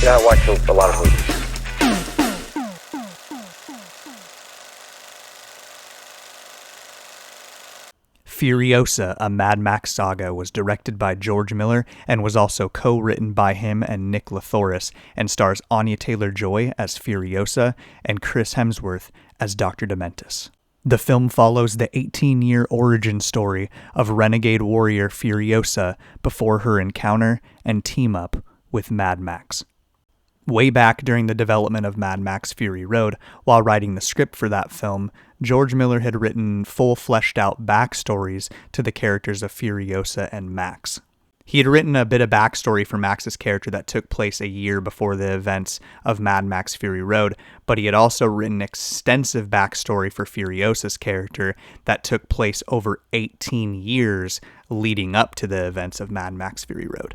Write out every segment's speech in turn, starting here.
You know, I watch a lot of movies. Furiosa, a Mad Max saga, was directed by George Miller and was also co-written by him and Nick Lathoris, and stars Anya Taylor-Joy as Furiosa and Chris Hemsworth as Dr. Dementis. The film follows the 18-year origin story of renegade warrior Furiosa before her encounter and team-up with Mad Max. Way back during the development of Mad Max Fury Road, while writing the script for that film, George Miller had written full fleshed-out backstories to the characters of Furiosa and Max. He had written a bit of backstory for Max's character that took place a year before the events of Mad Max Fury Road, but he had also written extensive backstory for Furiosa's character that took place over 18 years leading up to the events of Mad Max Fury Road.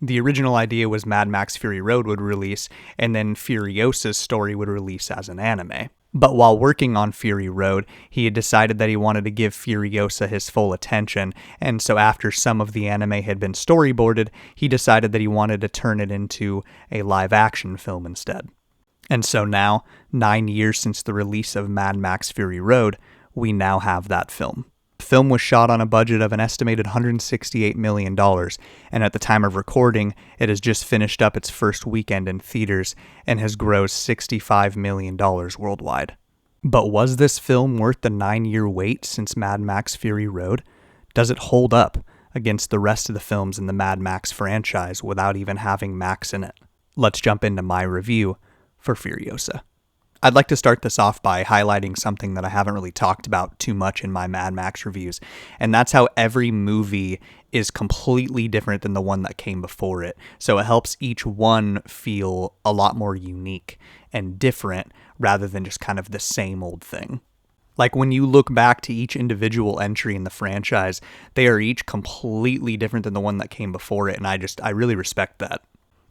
The original idea was Mad Max Fury Road would release, and then Furiosa's story would release as an anime. But while working on Fury Road, he had decided that he wanted to give Furiosa his full attention, and so after some of the anime had been storyboarded, he decided that he wanted to turn it into a live-action film instead. And so now, 9 years since the release of Mad Max Fury Road, we now have that film. The film was shot on a budget of an estimated $168 million, and at the time of recording, it has just finished up its first weekend in theaters and has grossed $65 million worldwide. But was this film worth the 9-year wait since Mad Max Fury Road? Does it hold up against the rest of the films in the Mad Max franchise without even having Max in it? Let's jump into my review for Furiosa. I'd like to start this off by highlighting something that I haven't really talked about too much in my Mad Max reviews, and that's how every movie is completely different than the one that came before it. So it helps each one feel a lot more unique and different rather than just kind of the same old thing. Like when you look back to each individual entry in the franchise, they are each completely different than the one that came before it, and I really respect that.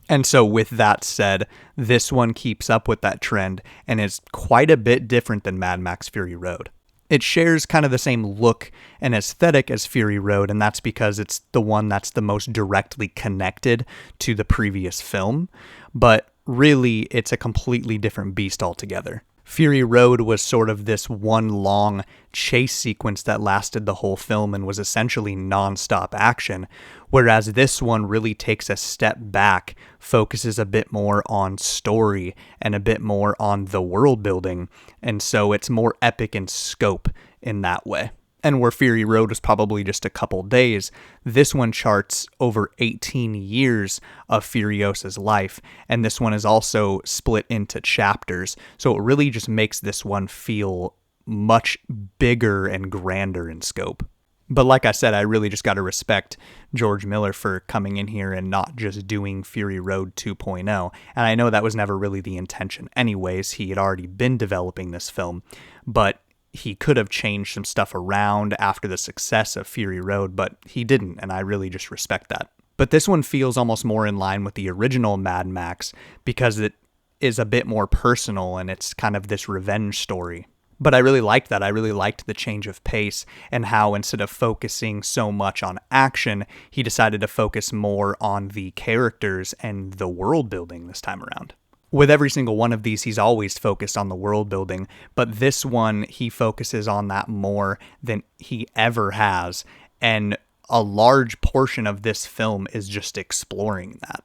And so with that said, this one keeps up with that trend and is quite a bit different than Mad Max Fury Road. It shares kind of the same look and aesthetic as Fury Road, and that's because it's the one that's the most directly connected to the previous film, but really it's a completely different beast altogether. Fury Road was sort of this one long chase sequence that lasted the whole film and was essentially non-stop action, whereas this one really takes a step back, focuses a bit more on story and a bit more on the world building, and so it's more epic in scope in that way. And where Fury Road was probably just a couple days, this one charts over 18 years of Furiosa's life, and this one is also split into chapters, so it really just makes this one feel much bigger and grander in scope. But like I said, I really just got to respect George Miller for coming in here and not just doing Fury Road 2.0, and I know that was never really the intention anyways. He had already been developing this film, but he could have changed some stuff around after the success of Fury Road, but he didn't, and I really just respect that. But this one feels almost more in line with the original Mad Max because it is a bit more personal and it's kind of this revenge story. But I really liked that. I really liked the change of pace and how instead of focusing so much on action, he decided to focus more on the characters and the world building this time around. With every single one of these, he's always focused on the world building, but this one, he focuses on that more than he ever has, and a large portion of this film is just exploring that.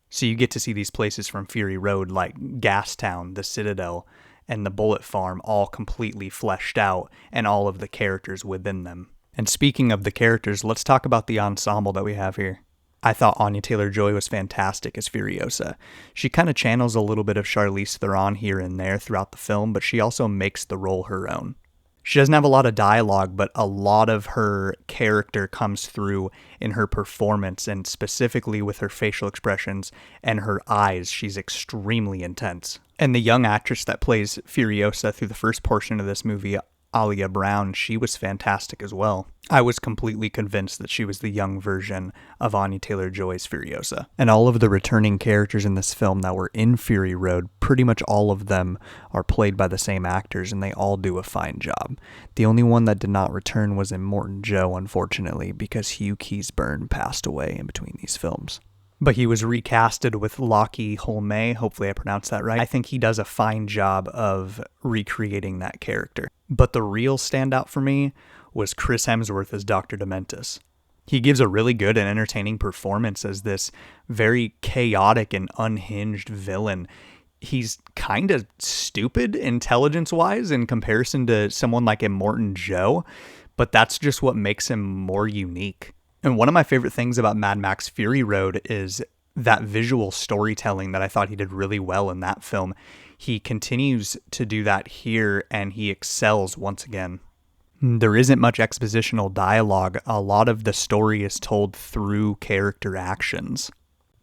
So you get to see these places from Fury Road like Gastown, the Citadel, and the Bullet Farm all completely fleshed out, and all of the characters within them. And speaking of the characters, let's talk about the ensemble that we have here. I thought Anya Taylor-Joy was fantastic as Furiosa. She kind of channels a little bit of Charlize Theron here and there throughout the film, but she also makes the role her own. She doesn't have a lot of dialogue, but a lot of her character comes through in her performance, and specifically with her facial expressions and her eyes. She's extremely intense. And the young actress that plays Furiosa through the first portion of this movie, Alia Brown, she was fantastic as well. I was completely convinced that she was the young version of Anya Taylor-Joy's Furiosa. And all of the returning characters in this film that were in Fury Road, pretty much all of them are played by the same actors, and they all do a fine job. The only one that did not return was Immortan Joe, unfortunately, because Hugh Keays-Byrne passed away in between these films. but he was recasted with Lockie Holme. Hopefully I pronounced that right. I think he does a fine job of recreating that character. But the real standout for me was Chris Hemsworth as Dr. Dementus. He gives a really good and entertaining performance as this very chaotic and unhinged villain. He's kind of stupid intelligence-wise in comparison to someone like Immortan Joe, but that's just what makes him more unique. And one of my favorite things about Mad Max Fury Road is that visual storytelling that I thought he did really well in that film. He continues to do that here, and he excels once again. There isn't much expositional dialogue. A lot of the story is told through character actions.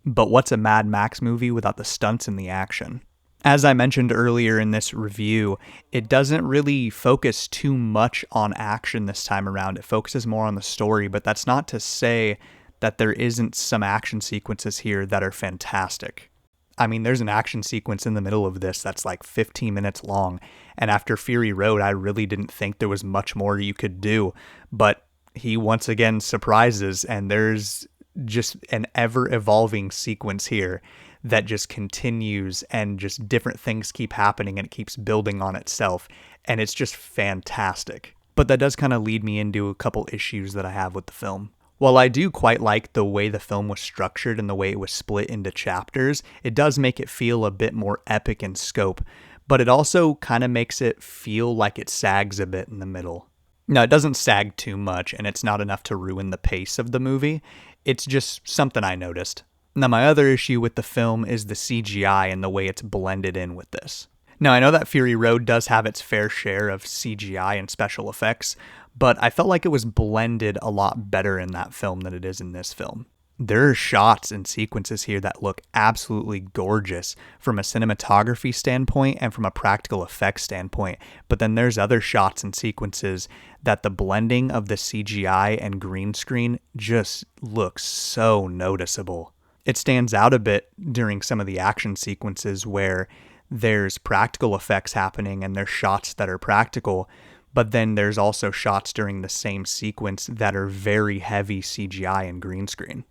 But what's a Mad Max movie without the stunts and the action? As I mentioned earlier in this review, it doesn't really focus too much on action this time around. It focuses more on the story, but that's not to say that there isn't some action sequences here that are fantastic. I mean, there's an action sequence in the middle of this that's like 15 minutes long, and after Fury Road, I really didn't think there was much more you could do, but he once again surprises, and there's just an ever-evolving sequence here that just continues, and just different things keep happening, and it keeps building on itself, and it's just fantastic. But that does kind of lead me into a couple issues that I have with the film. While I do quite like the way the film was structured and the way it was split into chapters, it does make it feel a bit more epic in scope, but it also kind of makes it feel like it sags a bit in the middle. Now, it doesn't sag too much, and it's not enough to ruin the pace of the movie. It's just something I noticed. Now, my other issue with the film is the CGI and the way it's blended in with this. Now, I know that Fury Road does have its fair share of CGI and special effects, but I felt like it was blended a lot better in that film than it is in this film. There are shots and sequences here that look absolutely gorgeous from a cinematography standpoint and from a practical effects standpoint, but then there's other shots and sequences that the blending of the CGI and green screen just looks so noticeable. It stands out a bit during some of the action sequences where there's practical effects happening and there's shots that are practical, but then there's also shots during the same sequence that are very heavy CGI and green screen.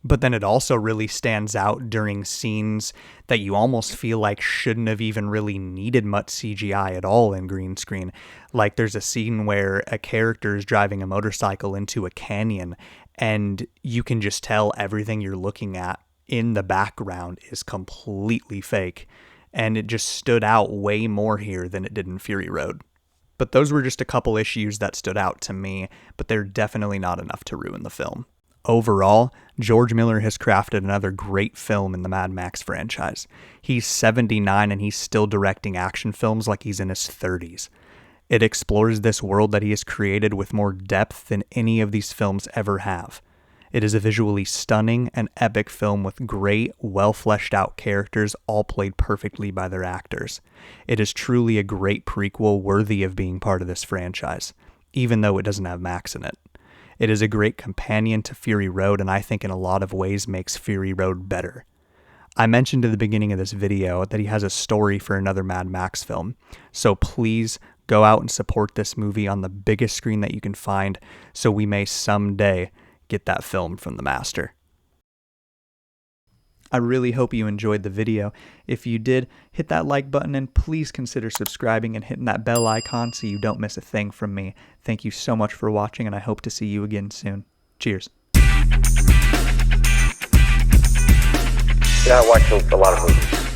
But then it also really stands out during scenes that you almost feel like shouldn't have even really needed much CGI at all in green screen. Like there's a scene where a character is driving a motorcycle into a canyon, and you can just tell everything you're looking at in the background is completely fake. And it just stood out way more here than it did in Fury Road. But those were just a couple issues that stood out to me, but they're definitely not enough to ruin the film. Overall, George Miller has crafted another great film in the Mad Max franchise. He's 79 and he's still directing action films like he's in his 30s. It explores this world that he has created with more depth than any of these films ever have. It is a visually stunning and epic film with great, well-fleshed out characters all played perfectly by their actors. It is truly a great prequel worthy of being part of this franchise, even though it doesn't have Max in it. It is a great companion to Fury Road, and I think in a lot of ways makes Fury Road better. I mentioned at the beginning of this video that he has a story for another Mad Max film, so please go out and support this movie on the biggest screen that you can find so we may someday get that film from the master. I really hope you enjoyed the video. If you did, hit that like button and please consider subscribing and hitting that bell icon so you don't miss a thing from me. Thank you so much for watching, and I hope to see you again soon. Cheers. Yeah, I watch a lot of movies.